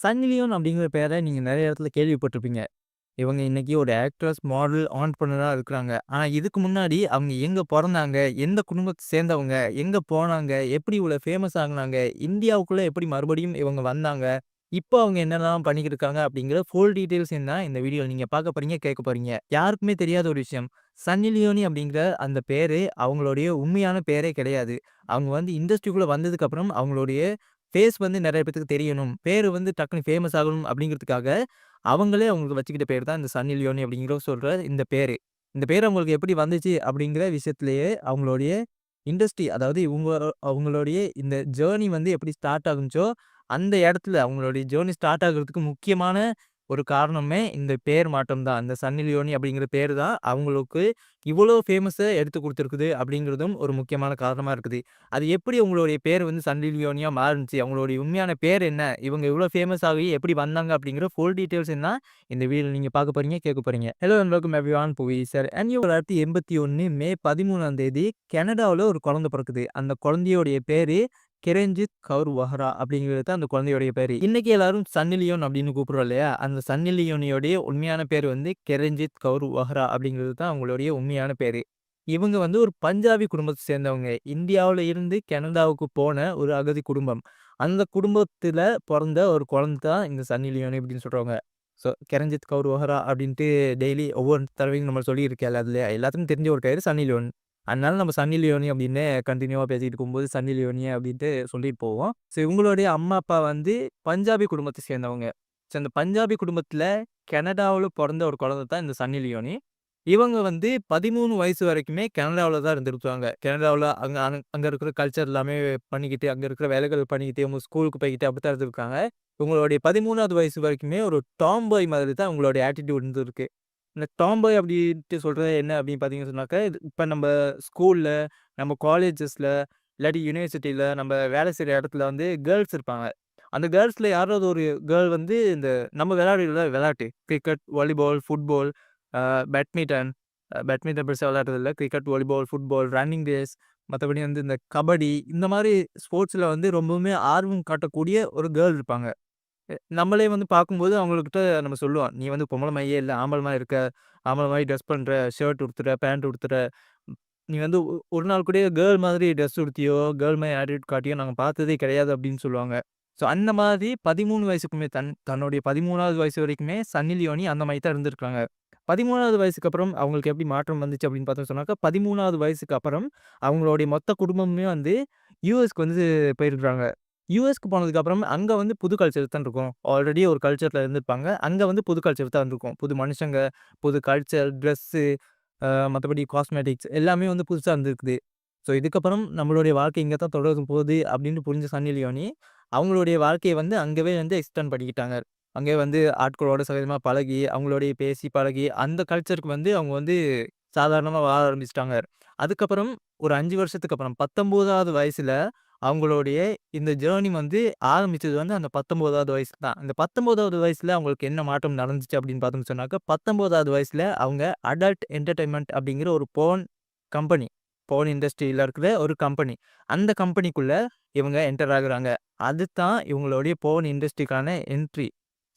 Sunny Leon அப்படிங்கிற பேர நீங்க நெறைய இடத்துல கேள்விப்பட்டிருப்பீங்க. இவங்க இன்னைக்கு ஒரு ஆக்ட்ரஸ், மாடல், ஆண்டர்பிரினியரா இருக்கிறாங்க. ஆனா இதுக்கு முன்னாடி அவங்க எங்க பொறந்தாங்க? எந்த குடும்பத்த சேர்ந்தவங்க? எங்க போனாங்க? எப்படி இவ்வளோ ஃபேமஸ் ஆகுனாங்க? இந்தியாவுக்குள்ள எப்படி மறுபடியும் இவங்க வந்தாங்க? இப்போ அவங்க என்னலாம் பண்ணிக்கிட்டு இருக்காங்க? அப்படிங்கிற ஃபுல் டீட்டெயில்ஸையும் தான் இந்த வீடியோல நீங்க பார்க்க போறீங்க, கேட்க போறீங்க. யாருக்குமே தெரியாத ஒரு விஷயம். சன்னி லியோனி அப்படிங்கிற அந்த பேரு அவங்களுடைய உண்மையான பேரே கிடையாது. அவங்க வந்து இண்டஸ்ட்ரிக்குள்ள வந்ததுக்கப்புறம் அவங்களுடைய ஃபேஸ் வந்து நெறைய பேத்துக்கு தெரியணும். பேரு வந்து டக்குனு ஃபேமஸ் ஆகணும் அப்படிங்கிறதுக்காக அவங்களே அவங்களுக்கு வச்சுக்கிட்ட பேர் தான் இந்த சன்னி லியோனி அப்படிங்கிற சொல்ற இந்த பேரு. இந்த பேரு அவங்களுக்கு எப்படி வந்துச்சு அப்படிங்கிற விஷயத்திலேயே அவங்களுடைய இண்டஸ்ட்ரி அதாவது அவங்களுடைய இந்த ஜர்னி வந்து எப்படி ஸ்டார்ட் ஆகுச்சோ, அந்த இடத்துல அவங்களுடைய ஜர்னி ஸ்டார்ட் ஆகுறதுக்கு முக்கியமான ஒரு காரணமே இந்த பேர் மாற்றம் தான். இந்த சன்னி லியோனி அப்படிங்கிற பேரு தான் அவங்களுக்கு இவ்வளோ ஃபேமஸ எடுத்து குடுத்துருக்குது அப்படிங்கிறதும் ஒரு முக்கியமான காரணமா இருக்குது. அது எப்படி உங்களுடைய பேர் வந்து சன்னி லியோனியா மாறுனுச்சு? அவங்களுடைய உண்மையான பேர் என்ன? இவங்க இவ்ளோ ஃபேமஸ் ஆகி எப்படி வந்தாங்க? அப்படிங்கிற ஃபுல் டீட்டெயில்ஸ் என்ன இந்த வீடியோல நீங்க பார்க்க போறீங்க, கேட்க போறீங்க. ஹலோ அண்ட் வெல்கம் எவ்ரிஒன் புவி சார். 1981 மே 13ஆம் தேதி கனடாவுல ஒரு குழந்தை பிறக்குது. அந்த குழந்தையோடைய பேரு கிரண்ஜித் கவுர் வஹ்ரா அப்படிங்கிறது தான் அந்த குழந்தையோடைய பேரு. இன்னைக்கு எல்லாரும் சன்னி லியோன் அப்படின்னு கூப்பிடுறோம் இல்லையா? அந்த சன்னி லியோனியோடைய உண்மையான பேர் வந்து கிரண்ஜித் கவுர் வஹ்ரா அப்படிங்கிறது தான் அவங்களுடைய உண்மையான பேரு. இவங்க வந்து ஒரு பஞ்சாபி குடும்பத்த சேர்ந்தவங்க. இந்தியாவுல இருந்து கனடாவுக்கு போன ஒரு அகதி குடும்பம். அந்த குடும்பத்தில பொறந்த ஒரு குழந்தை தான் இந்த சன்னி லியோனி அப்படின்னு சொல்றவங்க. ஸோ கிரண்ஜித் கவுர் வஹ்ரா அப்படின்ட்டு டெய்லி ஒவ்வொரு தடவையும் நம்ம சொல்லியிருக்கேன்ல அதுல எல்லாத்துக்கும் தெரிஞ்ச ஒரு பேரு சன்னி லியோன். அதனால நம்ம சன்னி லியோனி அப்படின்னு கன்டினியூவா பேசிட்டு இருக்கும்போது சன்னி லியோனி அப்படின்ட்டு சொல்லிட்டு போவோம். ஸோ இவங்களுடைய அம்மா, அப்பா வந்து பஞ்சாபி குடும்பத்த சேர்ந்தவங்க. ஸோ அந்த பஞ்சாபி குடும்பத்தில கனடாவுல பொறந்த ஒரு குழந்தை தான் இந்த சன்னி லியோனி. இவங்க வந்து 13 வயசு வரைக்குமே கனடாவுல தான் இருந்திருக்காங்க. கனடாவுல அங்க அங்க இருக்கிற கல்ச்சர் எல்லாமே பண்ணிக்கிட்டு, அங்க இருக்கிற வேலைகள் பண்ணிக்கிட்டு, இவங்க ஸ்கூலுக்கு போய்க்கிட்டு அப்படித்தான் இருந்திருக்காங்க. இவங்களுடைய 13வது வயசு வரைக்குமே ஒரு டாம் பாய் மாதிரி தான் இவங்களுடைய ஆட்டிட்யூட் இருந்திருக்கு. இந்த டாம் பாய் அப்படின்ட்டு சொல்றது என்ன அப்படின்னு பார்த்தீங்கன்னு சொன்னாக்கா, இது இப்ப நம்ம ஸ்கூல்ல, நம்ம காலேஜஸ்ல, இல்லாட்டி யுனிவர்சிட்டில, நம்ம வேலை செய்ற இடத்துல வந்து கேர்ல்ஸ் இருப்பாங்க. அந்த கேர்ல்ஸ்ல யாராவது ஒரு கேர்ள் வந்து இந்த நம்ம விளையாடுறோம்ல விளையாட்டு, cricket, volleyball, football, badminton. Badminton பெருசா விளையாடுறதில்ல. Cricket, volleyball, football, running race, மத்தபடி வந்து இந்த கபடி, இந்த மாரி ஸ்போர்ட்ஸ்ல வந்து ரொம்பவுமே ஆர்வம் காட்டக்கூடிய ஒரு கேர்ள் இருப்பாங்க. நம்மளே வந்து பார்க்கும்போது அவங்ககிட்ட நம்ம சொல்லுவோம். "நீ வந்து பொம்பள மாரியே இல்ல. ஆம்பள மாரி இருக்க. ஆம்பள மாரி ட்ரெஸ் பண்ற. ஷர்ட் உடுத்துற, பேண்ட் உடுத்துற. நீ வந்து ஒரு நாள் கூட கேர்ள் மாதிரி ட்ரெஸ் உடுத்தியோ, கேர்ள் மாரி ஆட்டிட்யூட் காட்டியோ நாங்க பார்த்ததே கிடையாது" அப்படின்னு சொல்லுவாங்க. ஸோ அந்த மாதிரி 13 வயசுக்குமே தன்னுடைய 13வது வயசு வரைக்குமே சன்னி லியோனி அந்த மாரி தான் இருந்திருக்காங்க. 13வது வயசுக்கு அப்புறம் அவங்களுக்கு எப்படி மாற்றம் வந்துச்சு அப்படின்னு பார்த்தோம்னு சொன்னாக்கா, 13வது வயசுக்கு அப்புறம் அவங்களுடைய மொத்த குடும்பமுமே வந்து யுஎஸ்க்கு வந்து போயிருக்காங்க. யுஎஸ்க்கு போனதுக்கப்புறம் அங்க வந்து புது கல்ச்சர் தான் இருக்கும். ஆல்ரெடி ஒரு கல்ச்சர்ல இருந்திருப்பாங்க. அங்க வந்து புது கல்ச்சர் தான் இருக்கும். புது மனுஷங்க, புது கல்ச்சர், ட்ரெஸ்ஸு, மத்தபடி காஸ்மெட்டிக்ஸ் எல்லாமே வந்து புதுசா இருந்திருக்குது. ஸோ இதுக்கப்புறம் நம்மளுடைய வாழ்க்கை இங்க தான் தொடர போகுது அப்படின்னு புரிஞ்ச சன்னி லியோனி, அவங்களுடைய வாழ்க்கைய வந்து அங்கவே வந்து எக்ஸ்டெண்ட் பண்ணிக்கிட்டாங்க. அங்கேயே வந்து ஆட்களோட சகஜமா பழகி, அவங்களோடயே பேசி பழகி, அந்த கல்ச்சருக்கு வந்து அவங்க வந்து சாதாரணமா வாழ ஆரம்பிச்சுட்டாங்க. அதுக்கப்புறம் ஒரு 5 வருஷத்துக்கு அப்புறம் 19வது வயசுல அவங்களுடைய இந்த ஜர்னி வந்து ஆரம்பிச்சது வந்து அந்த 19வது வயசுல தான். அந்த 19வது வயசுல அவங்களுக்கு என்ன மாற்றம் நடந்துச்சு அப்படின்னு பார்த்தோம்னு சொன்னாக்கா, 19வது வயசுல அவங்க அடல்ட் என்டர்டெயின்மென்ட் அப்படிங்கிற ஒரு கம்பெனி. போர்ன் இண்டஸ்ட்ரியில இருக்கிற ஒரு கம்பெனி. அந்த கம்பெனிக்குள்ள இவங்க என்டர் ஆகுறாங்க. அதுதான் இவங்களுடைய போர்ன் இண்டஸ்ட்ரிக்கான என்ட்ரி.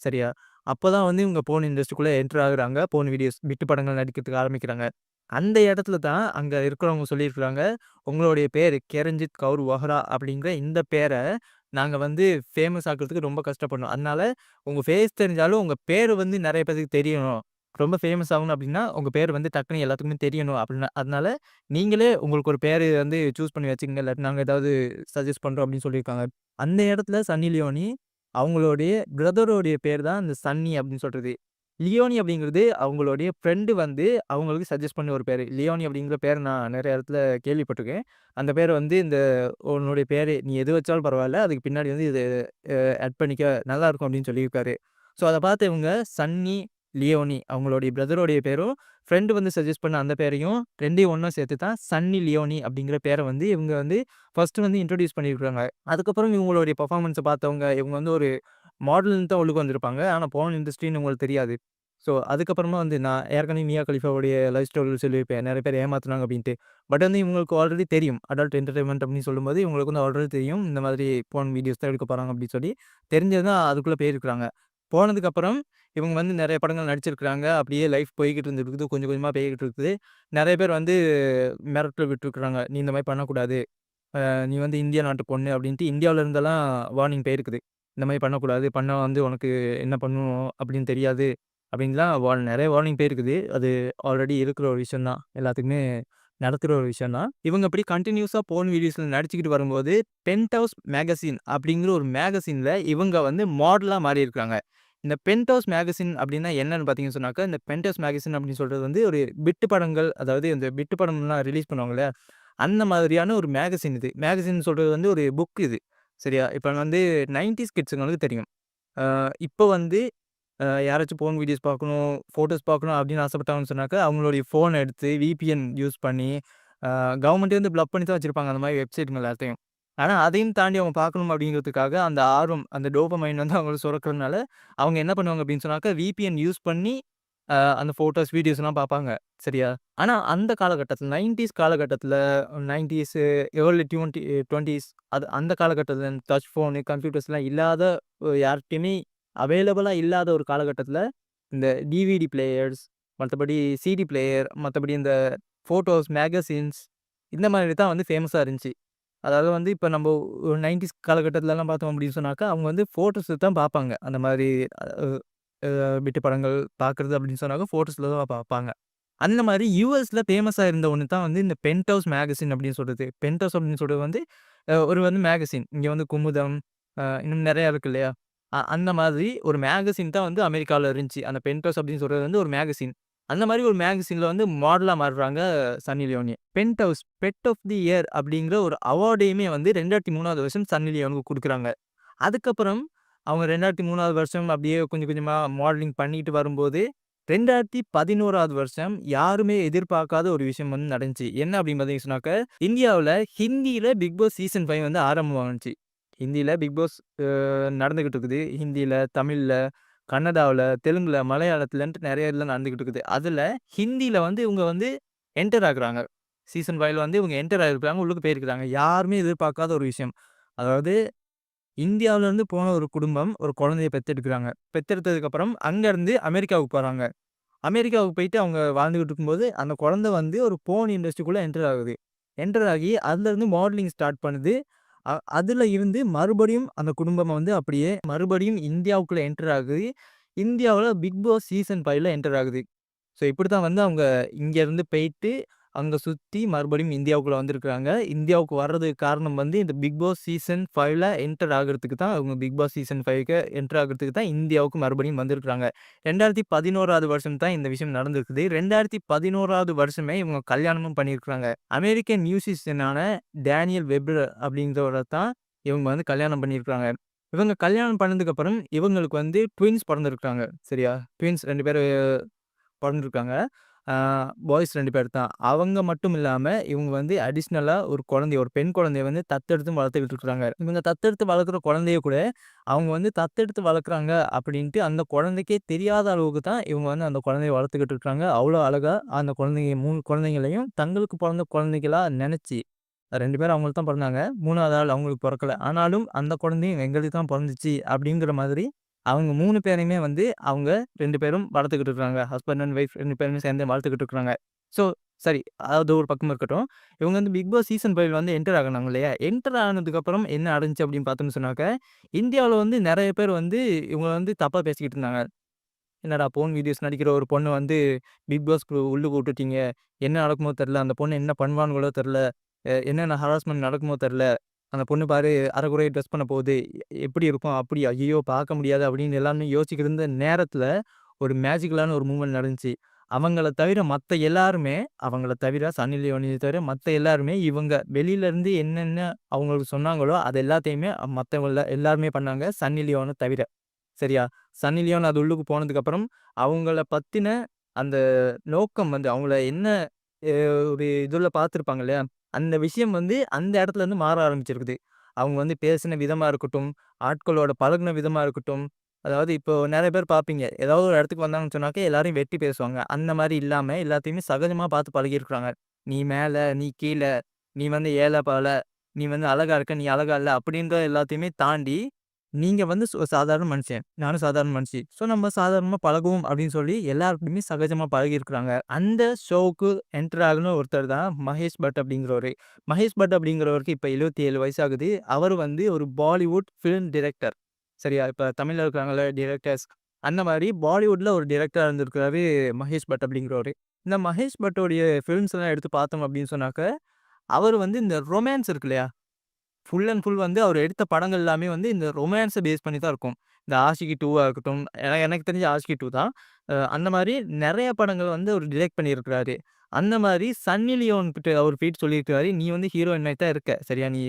சரியா? அப்பதான் வந்து இவங்க போர்ன் இண்டஸ்ட்ரிக்குள்ள என்டர் ஆகுறாங்க. போர்ன் வீடியோஸ், பிட்டு படங்கள் நடிக்கிறதுக்கு ஆரம்பிக்கிறாங்க. அந்த இடத்துல தான் அங்க இருக்கிறவங்க சொல்லியிருக்கிறாங்க, "உங்களுடைய பேரு கிரண்ஜித் கவுர் வொஹ்ரா அப்படிங்கிற இந்த பேர நாங்க வந்து ஃபேமஸ் ஆக்குறதுக்கு ரொம்ப கஷ்டப்படணும். அதனால உங்க ஃபேஸ் தெரிஞ்சாலும் உங்க பேரு வந்து நெறைய பேத்துக்கு தெரியணும். ரொம்ப ஃபேமஸ் ஆகணும் அப்படின்னா, உங்க பேரு வந்து டக்குனு எல்லாத்துக்குமே தெரியணும் அப்படின்னா அதனால நீங்களே உங்களுக்கு ஒரு பேரு வந்து சூஸ் பண்ணி வச்சுக்கங்க. இல்லாட்டி நாங்க ஏதாவது சஜெஸ்ட் பண்றோம்" அப்படின்னு சொல்லியிருக்காங்க. அந்த இடத்துல சன்னி லியோனி அவங்களுடைய பிரதருடைய பேர் தான் இந்த சன்னி அப்படின்னு சொல்றது. லியோனி அப்படிங்கிறது அவங்களுடைய ஃப்ரெண்ட் வந்து அவங்களுக்கு சஜெஸ்ட் பண்ண ஒரு பேரு. லியோனி அப்படிங்கிற பேர நான் நெறைய இடத்துல கேள்விப்பட்டுருக்கேன். அந்த பேர வந்து இந்த "உன்னுடைய பேரு நீ எது வச்சாலும் பரவால்ல. அதுக்கு பின்னாடி வந்து இது ஆட் பண்ணிக்க நல்லாருக்கும்" அப்படின்னு சொல்லியிருக்காரு. ஸோ அத பார்த்து இவங்க சன்னி, லியோனி அவங்களுடைய பிரதருடைய பேரும், ஃப்ரெண்ட் வந்து சஜெஸ்ட் பண்ண அந்த பேரையும் 2யும் ஒண்ணா சேர்த்து தான் சன்னி லியோனி அப்படிங்கிற பேர வந்து இவங்க வந்து ஃபர்ஸ்ட் வந்து இன்ட்ரோடியூஸ் பண்ணியிருக்காங்க. அதுக்கப்புறம் இவங்களுடைய பெர்ஃபார்மன்ஸ பார்த்தவங்க, இவங்க வந்து ஒரு மாடல்ன்னு தான் உள்ளுக்கு வந்திருப்பாங்க. ஆனா போர்ன் இண்டஸ்ட்ரின்னு இவங்களுக்கு தெரியாது. ஸோ, அதுக்கப்புறமா வந்து நான் ஏற்கனவே மியா கலிஃபாவுடைய லைஃப் ஸ்டோரி சொல்லியிருப்பேன். நெறைய பேர் ஏமாத்துனாங்க அப்டின்ட்டு. பட் வந்து இவங்களுக்கு ஆல்ரெடி தெரியும். அடல்ட் என்டர்டெயின்மென்ட் அப்டின்னு சொல்லும்போது, இவங்களுக்கு வந்து ஆல்ரெடி தெரியும். இந்த மாதிரி போர்ன் வீடியோஸ் தான் எடுக்க போறாங்க அப்டின்னு சொல்லி, தெரிஞ்சது தான் அதுக்குள்ள போயிருக்காங்க. போனதுக்கப்புறம் இவங்க வந்து நெறைய படங்கள் நடிச்சிருக்காங்க. அப்படியே லைஃப் போய்க்கிட்டு இருந்திருக்குது. கொஞ்சம் கொஞ்சமா போய்க்கிட்டு இருக்குது. நெறைய பேர் வந்து மிரட்டல் விட்டுருக்காங்க. "நீ இந்த மாரி பண்ணக்கூடாது. நீ வந்து இந்தியா நாட்டு பொண்ணு" அப்படின்ட்டு இந்தியாவுல இருந்தெல்லாம் வார்னிங் போயிருக்குது. இந்த மாரி பண்ணக்கூடாது. பண்ணா வந்து உனக்கு என்ன பண்ணுவோம் அப்படின்னு தெரியாது. அப்படின்லாம் நெறைய வார்னிங் போயிருக்குது. அது ஆல்ரெடி இருக்கிற ஒரு விஷயம் தான். எல்லாத்துக்குமே நடக்கிற ஒரு விஷயம் தான். இவங்க அப்படி கன்டினியூஸா போர்ன் வீடியோஸ்ல நடிச்சுக்கிட்டு வரும்போது, பென்ட் ஹவுஸ் மேகசின் அப்படிங்கிற ஒரு மேகசின்ல இவங்க வந்து மாடலா மாறியிருக்காங்க. இந்த பென்ட் ஹவுஸ் மேகசின் அப்படின்னா என்னன்னு பார்த்தீங்கன்னு சொன்னாக்கா, இந்த பென்ட் ஹவுஸ் மேகசின் அப்படின்னு சொல்றது வந்து ஒரு பிட்டு படங்கள், அதாவது இந்த பிட்டு படம்லாம் ரிலீஸ் பண்ணுவாங்கல்ல, அந்த மாதிரியான ஒரு மேகசின் இது. மேகசின் சொல்றது வந்து ஒரு புக் இது. சரியா? இப்ப வந்து 90ஸ் கிட்ஸுங்களுக்கு தெரியும். இப்போ வந்து யாராச்சும் போர்ன் வீடியோஸ் பார்க்கணும், ஃபோட்டோஸ் பார்க்கணும் அப்படின்னு ஆசைப்பட்டாங்கன்னு சொன்னாக்கா, அவங்களுடைய ஃபோன எடுத்து விபிஎன் யூஸ் பண்ணி, அ கவர்மெண்ட்டே வந்து ப்ளாக் பண்ணி தான் வச்சிருப்பாங்க அந்த மாரி வெப்சைட்ங்க எல்லாத்தையும். ஆனா, அதையும் தாண்டி அவங்க பார்க்கணும் அப்படிங்கிறதுக்காக அந்த ஆர்வம், அந்த டோபமைன் வந்து அவங்களுக்கு சுரக்கிறதுனால, அவங்க என்ன பண்ணுவாங்க அப்படின்னு சொன்னாக்கா, விபிஎன் யூஸ் பண்ணி அந்த ஃபோட்டோஸ், வீடியோஸ்லாம் பார்ப்பாங்க. சரியா? ஆனா, அந்த காலகட்டத்தில 90ஸ் காலகட்டத்தில 90ஸ் ஏர்லி 20ஸ் அந்த காலகட்டத்தில டச் ஃபோனு, கம்ப்யூட்டர்ஸ்லாம் இல்லாத யார்ட்டயுமே அவைலபிளா இல்லாத ஒரு காலகட்டத்தில, இந்த டிவிடி பிளேயர்ஸ், மத்தபடி சிடி பிளேயர், மத்தபடி இந்த ஃபோட்டோஸ், மேகசின்ஸ் இந்த மாதிரி தான் வந்து ஃபேமஸா இருந்துச்சு. அதாவது வந்து இப்ப நம்ப ஒரு 90ஸ் காலகட்டத்திலலாம் பார்த்தோம் அப்படின்னு சொன்னாக்கா, அவங்க வந்து ஃபோட்டோஸ தான் பார்ப்பாங்க. அந்த மாரி அ பிட்டு படங்கள் பார்க்குறது அப்படின்னு சொன்னாக்க ஃபோட்டோஸ்ல தான் பார்ப்பாங்க. அந்த மாரி யுஎஸ்ல ஃபேமஸா இருந்த ஒண்ணு தான் வந்து இந்த பென்ட் ஹவுஸ் மேகசின் அப்படின்னு சொல்றது. பென்ட் ஹவுஸ் அப்படின்னு சொல்றது வந்து ஒரு வந்து மேகசின். இங்க வந்து குமுதம், இன்னும் நெறைய இருக்கு இல்லையா? அந்த மாதிரி ஒரு மேகசின் தான் வந்து அமெரிக்கால இருந்துச்சு. அந்த பென்ட் ஹவுஸ் அப்படின்னு சொல்றது வந்து ஒரு மேகசின். அந்த மாரி ஒரு மேகசின்ல வந்து மாடலா மாறுறாங்க Sunny Leone. Penthouse pet of the year அப்படிங்கிற ஒரு அவார்டையுமே வந்து 2003வது வருஷம் சன்னி லியோனுக்கு குடுக்குறாங்க. அதுக்கப்புறம் அவங்க 2003வது வருஷம் அப்படியே கொஞ்சம் கொஞ்சமா மாடலிங் பண்ணிட்டு வரும்போது, 2011வது வருஷம் யாருமே எதிர்பார்க்காத ஒரு விஷயம் வந்து நடந்துச்சு. என்ன அப்படின்னு பார்த்தீங்கன்னு சொன்னாக்க, இந்தியாவுல ஹிந்தியில பிக் பாஸ் சீசன் 5 வந்து ஆரம்பமானுச்சு. ஹிந்தியில பிக் பாஸ் நடந்துகிட்டு இருக்குது. ஹிந்தியில, தமிழ்ல, கன்னடாவுல, தெலுங்குல, மலையாளத்துலன்ட்டு நெறைய இதுல நடந்துகிட்டு இருக்குது. அதுல ஹிந்தியில வந்து இவங்க வந்து என்டர் ஆகுறாங்க. சீசன் 5ல வந்து இவங்க என்டர் ஆகிருக்காங்க. உள்ளுக்கு போயிருக்காங்க. யாருமே எதிர்பார்க்காத ஒரு விஷயம். அதாவது இந்தியாவிலருந்து போன ஒரு குடும்பம் ஒரு குழந்தைய பெத்தெடுக்குறாங்க. பெத்தெடுத்ததுக்கப்புறம் அங்கருந்து அமெரிக்காவுக்கு போறாங்க. அமெரிக்காவுக்கு போயிட்டு அவங்க வாழ்ந்துகிட்டு இருக்கும்போது, அந்த குழந்தை வந்து ஒரு போர்ன் இண்டஸ்ட்ரிக்குள்ள என்டர் ஆகுது. என்டர் ஆகி அதுலருந்து மாடலிங் ஸ்டார்ட் பண்ணுது. அதுல இருந்து மறுபடியும் அந்த குடும்பம் வந்து அப்படியே மறுபடியும் இந்தியாவுக்குள்ள என்டர் ஆகுது. இந்தியாவுல பிக் பாஸ் சீசன் 5ல என்டர் ஆகுது. ஸோ இப்படித்தான் வந்து அவங்க இங்கருந்து போயிட்டு, அங்க சுத்தி மறுபடியும் இந்தியாவுக்குள்ள வந்திருக்காங்க. இந்தியாவுக்கு வர்றதுக்கு காரணம் வந்து இந்த பிக் பாஸ் சீசன் 5ல என்டர் ஆகுறதுக்கு தான் அவங்க பிக் பாஸ் சீசன் 5க்கு என்டர் ஆகுறதுக்கு தான் இந்தியாவுக்கு மறுபடியும் வந்திருக்காங்க. 2011வது வருஷம் தான் இந்த விஷயம் நடந்திருக்குது. 2011வது வருஷமே இவங்க கல்யாணமும் பண்ணியிருக்காங்க. அமெரிக்கன் மியூசிஷியனான டேனியல் வெப்ர் அப்படிங்கிறவர தான் இவங்க வந்து கல்யாணம் பண்ணியிருக்காங்க. இவங்க கல்யாணம் பண்ணதுக்கப்புறம் இவங்களுக்கு வந்து ட்வின்ஸ் பொறந்திருக்காங்க. சரியா? ட்வின்ஸ் 2 பேரு பொறந்திருக்காங்க. ஆ பாய்ஸ் 2 பேர் தான். அவங்க மட்டும் இல்லாம, இவங்க வந்து அடிஷனலா ஒரு குழந்தைய, ஒரு பெண் குழந்தைய வந்து தத்தெடுத்தும் வளர்த்துக்கிட்டு இருக்காங்க. இவங்க தத்தெடுத்து வளர்க்குற குழந்தைய கூட, அவங்க வந்து தத்தெடுத்து வளர்க்குறாங்க அப்படின்ட்டு அந்த குழந்தைக்கே தெரியாத அளவுக்கு தான் இவங்க வந்து அந்த குழந்தைய வளர்த்துக்கிட்டு இருக்காங்க. அவ்வளோ அழகா அந்த குழந்தைங்க 3 குழந்தைங்களையும் தங்களுக்கு பொறந்த குழந்தைகளா நெனச்சு, 2 பேரும் அவங்களுக்கு தான் பொறந்தாங்க. 3வது ஆள் அவங்களுக்கு பொறக்கல. ஆனாலும் அந்த குழந்தையும் எங்களுக்கு தான் பொறந்துச்சு அப்படிங்கிற மாதிரி அவங்க 3 பேரையுமே வந்து அவங்க 2 பேரும் வளர்த்துக்கிட்டு இருக்காங்க. ஹஸ்பண்ட் அண்ட் ஒய்ஃப் 2 பேருமே சேர்ந்து வளர்த்துக்கிட்டு இருக்காங்க. ஸோ சரி. அது ஒரு பக்கம் இருக்கட்டும். இவங்க வந்து பிக் பாஸ் சீசன் 5 வந்து என்டர் ஆகுனாங்க இல்லையா? என்டர் ஆனதுக்கப்புறம் என்ன நடந்துச்சு அப்படின்னு பார்த்தோம்னு சொன்னாக்க, இந்தியாவுல வந்து நெறைய பேர் வந்து இவங்கள வந்து தப்பா பேசிக்கிட்டு இருந்தாங்க. என்னடா போர்ன் வீடியோஸ் நடிக்கிற ஒரு பொண்ண வந்து பிக் பாஸ்க்கு உள்ளுக்கு விட்டுட்டீங்க. என்ன நடக்குமோ தெர்ல. அந்த பொண்ணு என்ன பண்ணுவானுங்களோ தெர்ல. என்னென்ன ஹராஸ்மென்ட் நடக்குமோ தெர்ல. அந்த பொண்ணு பாரு அரைகுறையா ட்ரெஸ் பண்ண போகுது. எப்படி இருக்கும்? அப்படி ஐய்யயோ! பார்க்க முடியாது அப்படின்னு எல்லாருமே யோசிச்சுக்கிட்டு இருந்த நேரத்தில, ஒரு மேஜிக்கலான ஒரு மூவ்மெண்ட் நடந்துச்சு. அவங்கள தவிர மத்த எல்லாருமே, அவங்கள தவிர சன்னி லியோனிய தவிர மத்த எல்லாருமே இவங்க வெளியில இருந்து என்னென்ன அவங்களுக்கு சொன்னாங்களோ, அது எல்லாத்தையுமே மத்தவங்க எல்லாருமே பண்ணாங்க. சன்னி லியோன தவிர. சரியா? சன்னி லியோன் அது உள்ளுக்கு போனதுக்கப்புறம், அவங்கள பத்தின அந்த நோக்கம் வந்து அவங்கள என்ன ஒரு இதுல பார்த்துருப்பாங்க இல்லையா? அந்த விஷயம் வந்து அந்த இடத்துலருந்து மாற ஆரம்பிச்சிருக்குது. அவங்க வந்து பேசின விதமா இருக்கட்டும், ஆட்களோட பழகுன விதமா இருக்கட்டும், அதாவது இப்போ நெறைய பேர் பார்ப்பீங்க. ஏதாவது ஒரு இடத்துக்கு வந்தாங்கன்னு சொன்னாக்க எல்லாரையும் வெட்டி பேசுவாங்க. அந்த மாரி இல்லாம எல்லாத்தையுமே சகஜமா பார்த்து பழகியிருக்கிறாங்க. நீ மேல, நீ கீழ, நீ வந்து ஏழ பால, நீ வந்து அழகா இருக்க, நீ அழகா இல்ல அப்படின்ற எல்லாத்தையுமே தாண்டி, நீங்க வந்து சாதாரண மனுஷன். நானும் சாதாரண மனுஷி. ஸோ நம்ம சாதாரணமா பழகுவோம் அப்படின்னு சொல்லி எல்லார்கிட்டயுமே சகஜமா பழகியிருக்கிறாங்க. அந்த ஷோவுக்கு என்டர் ஆகுன ஒருத்தர் தான் மகேஷ் பட் அப்படிங்கிறவரு. மகேஷ் பட் அப்படிங்கிறவருக்கு இப்ப 77 வயசு ஆகுது. அவரு வந்து ஒரு பாலிவுட் ஃபில்ம் டைரக்டர். சரியா? இப்ப தமிழ்ல இருக்கிறாங்கல்ல டிரெக்டர்ஸ், அந்த மாரி பாலிவுட்ல ஒரு டிரெக்டரா இருந்திருக்காரு மகேஷ் பட் அப்படிங்கிறவரு. இந்த மகேஷ் பட்டோடைய ஃபில்ம்ஸ்லாம் எடுத்து பார்த்தோம் அப்படின்னு சொன்னாக்க, அவரு வந்து இந்த ரொமான்ஸ் இருக்கு இல்லையா? ஃபுல் அண்ட் ஃபுல் வந்து அவர் எடுத்த படங்கள் எல்லாமே வந்து இந்த ரொமான்ஸ பேஸ் பண்ணி தான் இருக்கும். இந்த ஆஷிகி 2வா இருக்கட்டும், எனக்கு தெரிஞ்சு ஆஷிகி 2 தான். அந்த மாரி நெறைய படங்கள் வந்து அவரு டிரெக்ட் பண்ணியிருக்கிறாரு. அந்த மாரி சன்னி லியோன் கிட்ட அவரு போயிட்டு சொல்லியிருக்காரு, "நீ வந்து ஹீரோயின் மாரி தான் இருக்க. சரியா? நீ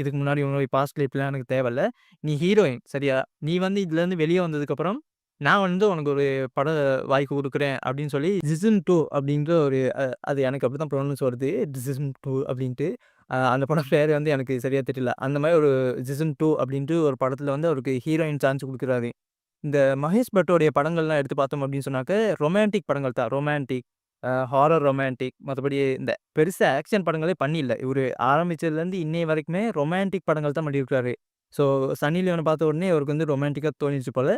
இதுக்கு முன்னாடி உன்னுடைய பாஸ்ட் லைஃப்லாம் எனக்கு தேவையில்ல. நீ ஹீரோயின். சரியா? நீ வந்து இதுலேருந்து வெளிய வந்ததுக்கப்புறம், நான் வந்து உனக்கு ஒரு பட வாய்ப்பு குடுக்குறேன்." அப்படின்னு சொல்லி "ஜிசன் 2" அப்படின்ற ஒரு அது எனக்கு அப்படிதான் ப்ரொனவுன்ஸ் வருது. "ஜிசன் 2" அப்படின்ட்டு. அந்த படம் பேரு வந்து எனக்கு சரியா தெரியல. அந்த மாரி ஒரு "ஜிசன் 2" அப்படின்ட்டு ஒரு படத்துல வந்து அவருக்கு ஹீரோயின் சான்ஸ் குடுக்குறாரு. இந்த மகேஷ் பட்டோடைய படங்கள்லாம் எடுத்து பார்த்தோம் அப்படின்னு சொன்னாக்க, ரொமான்டிக் படங்கள் தான். ரொமான்டிக், ஹாரர் ரொமான்டிக் மத்தபடி இந்த பெருசா ஆக்ஷன் படங்களே பண்ணியில்ல. இவரு ஆரம்பிச்சதுலேருந்து இன்னைய வரைக்குமே ரொமான்டிக் படங்கள் தான் பண்ணியிருக்காரு. ஸோ, சன்னி லியோன பார்த்த உடனே அவருக்கு வந்து ரொமான்டிக்கா தோணிருச்சு போல.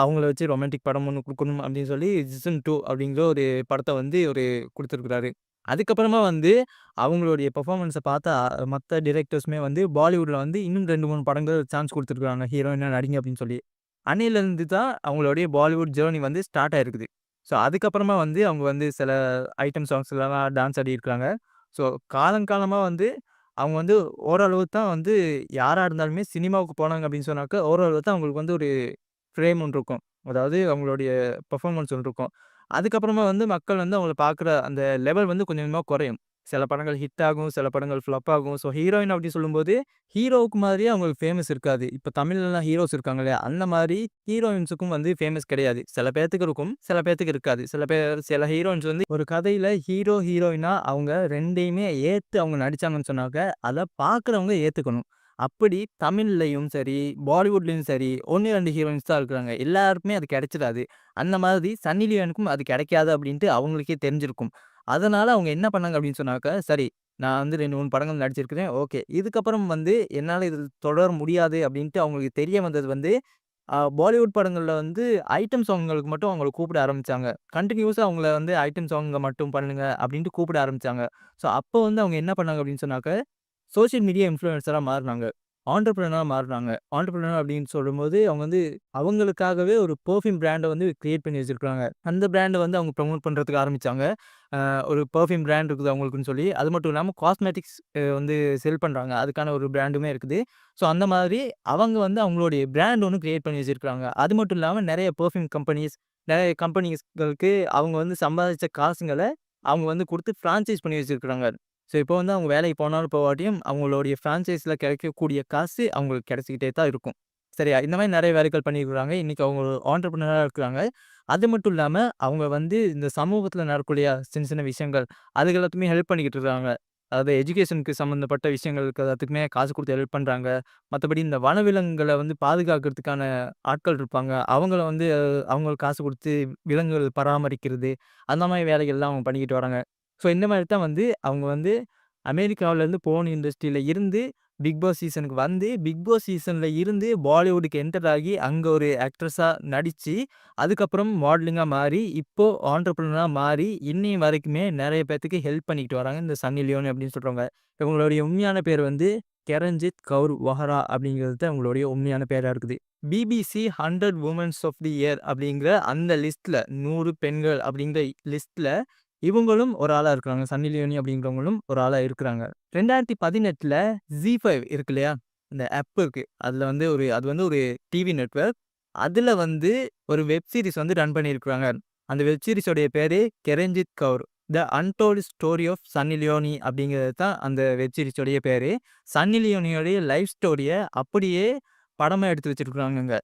அவங்கள வச்சு ரொமான்டிக் படம் ஒண்ணு குடுக்கணும் அப்படின்னு சொல்லி, "ஜிசன் 2" அப்படிங்கிற ஒரு படத்த வந்து இவரு குடுத்திருக்கிறாரு. அதுக்கப்புறமா வந்து அவங்களுடைய பெர்ஃபார்மன்ஸ பார்த்த மத்த டிரெக்டர்ஸுமே வந்து பாலிவுட்ல வந்து இன்னும் 2, 3 படங்கள் சான்ஸ் குடுத்துருக்காங்க. ஹீரோயினா நடிங்க அப்படின்னு சொல்லி. அன்னையிலருந்து தான் அவங்களுடைய பாலிவுட் ஜர்னி வந்து ஸ்டார்ட் ஆயிருக்குது. ஸோ, அதுக்கப்புறமா வந்து அவங்க வந்து சில ஐட்டம் சாங்ஸ்லலாம் டான்ஸ் ஆடியிருக்காங்க. ஸோ, காலங்காலமா வந்து அவங்க வந்து ஓரளவு தான் வந்து யாரா இருந்தாலுமே சினிமாவுக்கு போனாங்க அப்படின்னு சொன்னாக்க, ஓரளவு தான் அவங்களுக்கு வந்து ஒரு ஃப்ரேம் ஒண்ணு இருக்கும். அதாவது அவங்களுடைய பெர்ஃபார்மன்ஸ் ஒண்ணு இருக்கும். அதுக்கப்புறமா வந்து மக்கள் வந்து அவங்கள பார்க்குற அந்த லெவல் வந்து கொஞ்சம் கொஞ்சமா குறையும். சில படங்கள் ஹிட் ஆகும், சில படங்கள் ஃப்ளாப் ஆகும். ஸோ ஹீரோயின் அப்படி சொல்லும்போது, ஹீரோவுக்கு மாதிரியே அவங்களுக்கு ஃபேமஸ் இருக்காது. இப்ப தமிழ்லலாம் ஹீரோஸ் இருக்காங்க இல்லையா? அந்த மாரி ஹீரோயின்ஸுக்கும் வந்து ஃபேமஸ் கிடையாது. சில பேத்துக்கு இருக்கும், சில பேத்துக்கு இருக்காது. சில ஹீரோயின்ஸ் வந்து ஒரு கதையில ஹீரோ, ஹீரோயினா அவங்க 2யுமே ஏத்து அவங்க நடிச்சாங்கன்னு சொன்னாக்க, அத பார்க்குறவங்க ஏத்துக்கணும். அப்படி தமிழ்லயும் சரி, பாலிவுட்லயும் சரி 1, 2 ஹீரோயின்ஸ் தான் இருக்கிறாங்க. எல்லாருக்குமே அது கிடைச்சிடாது. அந்த மாதிரி சன்னி லியோனுக்கும் அது கிடைக்காது அப்படின்ட்டு அவங்களுக்கே தெரிஞ்சிருக்கும். அதனால அவங்க என்ன பண்ணாங்க அப்படின்னு சொன்னாக்க, சரி நான் வந்து 2, 3 படங்கள் நடிச்சிருக்கிறேன். ஓகே. இதுக்கப்புறம் வந்து என்னால இது தொடர முடியாது அப்படின்ட்டு அவங்களுக்கு தெரிய வந்தது வந்து, பாலிவுட் படங்கள்ல வந்து ஐட்டம் சாங்களுக்கு மட்டும் அவங்கள கூப்பிட ஆரம்பிச்சாங்க. கன்டினியூஸா அவங்கள வந்து ஐட்டம் சாங்க மட்டும் பண்ணுங்க அப்படின்ட்டு கூப்பிட ஆரம்பிச்சாங்க. ஸோ அப்போ வந்து அவங்க என்ன பண்ணாங்க அப்படின்னு சொன்னாக்க சோசியல் மீடியா இன்ஃப்ளூயன்சரா மாறுனாங்க. ஆன்டர்பிரினியரா மாறுனாங்க. ஆன்டர்பிரினியர் அப்படின்னு சொல்லும்போது, அவங்க வந்து அவங்களுக்காகவே ஒரு பெர்ஃப்யூம் பிராண்ட வந்து கிரியேட் பண்ணி வச்சிருக்காங்க. அந்த பிராண்ட வந்து அவங்க ப்ரமோட் பண்றதுக்கு ஆரம்பிச்சாங்க. ஒரு பெர்ஃப்யூம் பிராண்ட் இருக்குது அவங்களுக்குன்னு சொல்லி. அது மட்டும் இல்லாம காஸ்மெட்டிக்ஸ் வந்து செல் பண்றாங்க. அதுக்கான ஒரு பிராண்டுமே இருக்குது. ஸோ அந்த மாதிரி அவங்க வந்து அவங்களுடைய பிராண்ட் ஒண்ணு கிரியேட் பண்ணி வச்சிருக்காங்க. அது மட்டும் இல்லாம நெறைய பெர்ஃப்யூம் கம்பெனிஸ், நெறைய கம்பெனிஸ்களுக்கு அவங்க வந்து சம்பாதிச்ச காசுங்கள அவங்க வந்து குடுத்து பிரான்சைஸ் பண்ணி வச்சிருக்காங்க. ஸோ, இப்போ வந்து அவங்க வேலைக்கு போனாலும் போகாட்டியும், அவங்களுடைய ஃப்ரான்சைஸ்ல கிடைக்கக்கூடிய காசு அவங்களுக்கு கிடைச்சுக்கிட்டே தான் இருக்கும். சரியா? இந்த மாரி நெறைய வேலைகள் பண்ணியிருக்கிறாங்க. இன்னைக்கு அவங்க ஒரு ஆன்டர்பிரினரா இருக்கிறாங்க. அது மட்டும் இல்லாம, அவங்க வந்து இந்த சமூகத்தில நடக்கக்கூடிய சின்ன சின்ன விஷயங்கள், அதுக்கு எல்லாத்துக்குமே ஹெல்ப் பண்ணிக்கிட்டு இருக்காங்க. அதாவது எஜுகேஷனுக்கு சம்மந்தப்பட்ட விஷயங்களுக்கு எல்லாத்துக்குமே காசு குடுத்து ஹெல்ப் பண்றாங்க. மத்தபடி இந்த வனவிலங்குகள வந்து பாதுகாக்கிறதுக்கான ஆட்கள் இருப்பாங்க. அவங்கள வந்து அவங்களுக்கு காசு குடுத்து விலங்குகள் பராமரிக்கிறது, அந்த மாரி வேலைகள்லாம் அவங்க பண்ணிக்கிட்டு வராங்க. ஸோ, இந்த மாரி தான் வந்து அவங்க வந்து அமெரிக்காவுலேருந்து போர்ன் இண்டஸ்ட்ரியில இருந்து பிக் பாஸ் சீசனுக்கு வந்து, பிக் பாஸ் சீசன்ல இருந்து பாலிவுட்க்கு என்டர் ஆகி, அங்க ஒரு ஆக்ட்ரஸா நடிச்சு, அதுக்கப்புறம் மாடலிங்கா மாறி, இப்போ ஆன்டர்பிரினரா மாறி, இன்னைய வரைக்குமே நெறைய பேத்துக்கு ஹெல்ப் பண்ணிக்கிட்டு வராங்க. இந்த சன்னி லியோனி அப்படின்னு சொல்றவங்க. இவங்களுடைய உண்மையான பேர் வந்து கெரன்ஜித் கவுர் வொஹரா அப்படிங்கிறது தான் இவங்களுடைய உண்மையான பேரா இருக்குது. BBC 100 women's of the year அப்படிங்கிற அந்த லிஸ்ட்ல 100 பெண்கள் அப்படிங்கிற லிஸ்ட்ல இவங்களும் ஒரு ஆளா இருக்கிறாங்க. சன்னி லியோனி அப்படிங்கிறவங்களும் ஒரு ஆளா இருக்கிறாங்க. 2018ல ZEE5 இருக்கு இல்லையா? இந்த ஆப் இருக்கு. அதுல வந்து அது வந்து ஒரு டிவி நெட்வொர்க். அதுல வந்து ஒரு வெப் சீரிஸ் வந்து ரன் பண்ணியிருக்காங்க. அந்த வெப் சீரிஸோடைய பேரு Karenjit Kaur. The untold story of Sunny Leone அப்படிங்கிறது தான் அந்த வெப் சீரிஸோடைய பேரு. சன்னி லியோனியோடைய லைஃப் ஸ்டோரிய அப்படியே படமா எடுத்து வச்சிருக்காங்கங்க.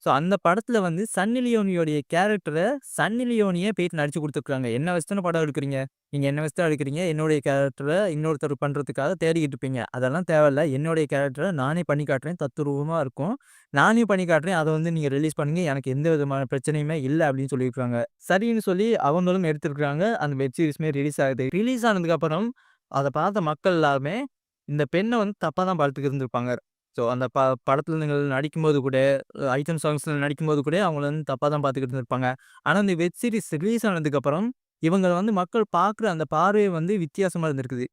ஸோ அந்த படத்துல வந்து சன்னி லியோனியோடைய கேரக்டர சன்னி லியோனியே போயிட்டு நடிச்சு குடுத்துருக்காங்க. என்ன வச்சு தானே படம் எடுக்குறீங்க? நீங்க என்ன வச்சு தான் எடுக்குறீங்க? என்னுடைய கேரக்டர இன்னொருத்தர் பண்றதுக்காக தேடிக்கிட்டு இருப்பீங்க. அதெல்லாம் தேவையில்ல. என்னுடைய கேரக்டர நானே பண்ணி காட்டுறேன். தத்ரூவமா இருக்கும். நானே பண்ணி காட்டுறேன். அத வந்து நீங்க ரிலீஸ் பண்ணுங்க. எனக்கு எந்த விதமான பிரச்சனையுமே இல்ல அப்படின்னு சொல்லியிருக்காங்க. சரின்னு சொல்லி அவங்களும் எடுத்திருக்காங்க. அந்த வெப் சீரிஸுமே ரிலீஸ் ஆகுது. ரிலீஸ் ஆனதுக்கப்புறம் அத பார்த்த மக்கள் எல்லாருமே இந்த பெண்ண வந்து தப்பா தான் பார்த்துட்டு இருந்திருப்பாங்க. ஸோ அந்த படத்துல நீங்கள் நடிக்கும்போது கூட, ஐட்டம் சாங்ஸ்ல நடிக்கும்போது கூட அவங்கள வந்து தப்பா தான் பார்த்துக்கிட்டு இருந்திருப்பாங்க. ஆனா இந்த வெப் சீரிஸ் ரிலீஸ் ஆனதுக்கப்புறம், இவங்கள வந்து மக்கள் பார்க்குற அந்த பார்வை வந்து வித்தியாசமா இருந்திருக்குது.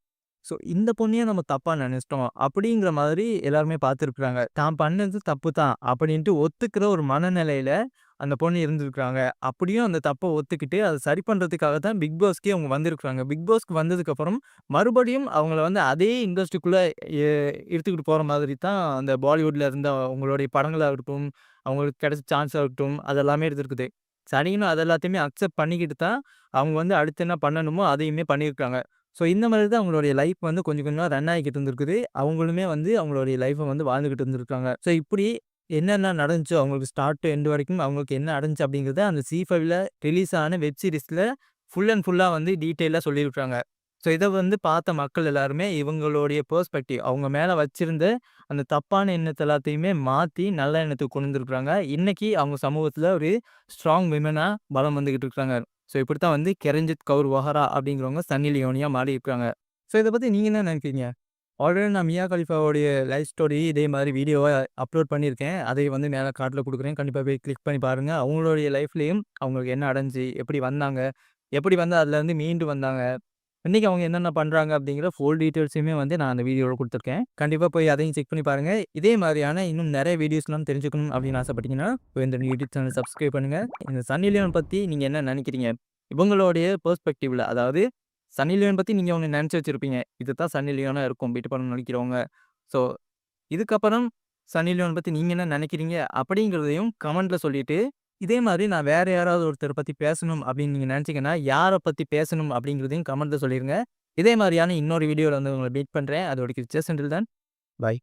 ஸோ இந்த பொண்ணையே நம்ம தப்பா நெனச்சுட்டோம். அப்படிங்கிற மாதிரி எல்லாருமே பார்த்துருக்காங்க. தான் பண்ணது தப்பு தான் அப்படின்ட்டு ஒத்துக்கிற ஒரு மனநிலையில அந்த பொண்ணு இருந்திருக்காங்க. அப்படியும் அந்த தப்ப ஒத்துக்கிட்டு அத சரி பண்றதுக்காக தான் பிக் பாஸ்க்கே அவங்க வந்திருக்காங்க. பிக் பாஸ்க்கு வந்ததுக்கப்புறம் மறுபடியும் அவங்கள வந்து அதே இண்டஸ்ட்ரிக்குள்ள எ இழுத்துக்கிட்டு போற மாதிரி தான் அந்த பாலிவுட்ல இருந்த அவங்களுடைய படங்களா இருக்கட்டும், அவங்களுக்கு கிடைச்ச சான்ஸா இருக்கட்டும், அது எல்லாமே இருந்திருக்குது. சரின்னு அது எல்லாத்தையுமே அக்செப்ட் பண்ணிக்கிட்டு தான் அவங்க வந்து அடுத்து என்ன பண்ணணுமோ அதையுமே பண்ணியிருக்காங்க. ஸோ இந்த மாதிரி தான் அவங்களுடைய லைஃப் வந்து கொஞ்சம் கொஞ்சமா ரன் ஆகிக்கிட்டு இருந்திருக்குது. அவங்களுமே வந்து அவங்களுடைய லைஃப்ப வந்து வாழ்ந்துகிட்டு இருந்திருக்காங்க. ஸோ இப்படி என்னென்ன நடந்துச்சோ அவங்களுக்கு ஸ்டார்ட் டூ எண்ட் வரைக்கும் அவங்களுக்கு என்ன நடந்துச்சு அப்படிங்கிறத அந்த ஜீ5ல ரிலீஸ் ஆன வெப் சீரிஸ்ல ஃபுல் அண்ட் ஃபுல்லா வந்து டீட்டெயிலா சொல்லியிருக்காங்க. ஸோ இத வந்து பார்த்த மக்கள் எல்லாருமே இவங்களுடைய பெர்ஸ்பெக்டிவ் அவங்க மேல வச்சிருந்த அந்த தப்பான எண்ணத்த எல்லாத்தையுமே மாத்தி நல்ல எண்ணத்துக்கு கொண்டு வந்திருக்காங்க. இன்னைக்கு அவங்க சமூகத்துல ஒரு ஸ்ட்ராங் விமனா பலம் வந்துகிட்டு இருக்காங்க. ஸோ இப்படித்தான் வந்து கிரண்ஜித் கவுர் வொஹரா அப்படிங்கிறவங்க சன்னி லியோனியா மாறியிருக்காங்க. ஸோ இத பத்தி நீங்க என்ன நினைக்கிறீங்க? ஆல்ரெடி நான் மியா கலிஃபாவுடைய லைஃப் ஸ்டோரி இதே மாரி வீடியோவா அப்லோட் பண்ணியிருக்கேன். அதை வந்து மேல கார்ட்ல குடுக்குறேன். கண்டிப்பா போய் கிளிக் பண்ணி பாருங்க. அவங்களுடைய லைஃப்லயும் அவங்களுக்கு என்ன அடைஞ்சு, எப்படி வந்தாங்க? எப்படி வந்து அதுலருந்து மீண்டு வந்தாங்க? இன்னைக்கு அவங்க என்னென்ன பண்றாங்க? அப்படிங்கிற ஃபுல் டீட்டெயில்ஸுமே வந்து நான் அந்த வீடியோல குடுத்துருக்கேன். கண்டிப்பா போய் அதையும் செக் பண்ணி பாருங்க. இதே மாரியான இன்னும் நெறைய வீடியோஸ்லாம் தெரிஞ்சுக்கணும் அப்படின்னு ஆசைப்பட்டீங்கன்னா, இந்த யூடியூப் சேனல் சப்ஸ்கிரைப் பண்ணுங்க. இந்த சன்னி லியோன் பத்தி நீங்க என்ன நெனைக்கிறீங்க? இவங்களுடைய பெர்ஸ்பெக்டிவ்ல அதாவது சன்னி லியோன் பத்தி நீங்க ஒண்ணு நெனச்சு வச்சிருப்பீங்க. இதுதான் சன்னி லியோனா இருக்கும். பிட்டு படம் நடிக்கிறவங்க. ஸோ, இதுக்கப்புறம் சன்னி லியோன் பத்தி நீங்க என்ன நெனைக்கிறீங்க? அப்படிங்கிறதையும் கமெண்ட்ல சொல்லிட்டு, இதே மாரி நான் வேற யாராவது ஒருத்தர பத்தி பேசணும் அப்படின்னு நீங்க நெனச்சீங்கன்னா, யார பத்தி பேசணும் அப்படிங்கிறதையும் கமெண்ட்ல சொல்லிருங்க. இதே மாரியான இன்னொரு வீடியோல வந்து உங்கள மீட் பண்றேன். அதோட ஜஸ்ட் அண்டில் தென் பை.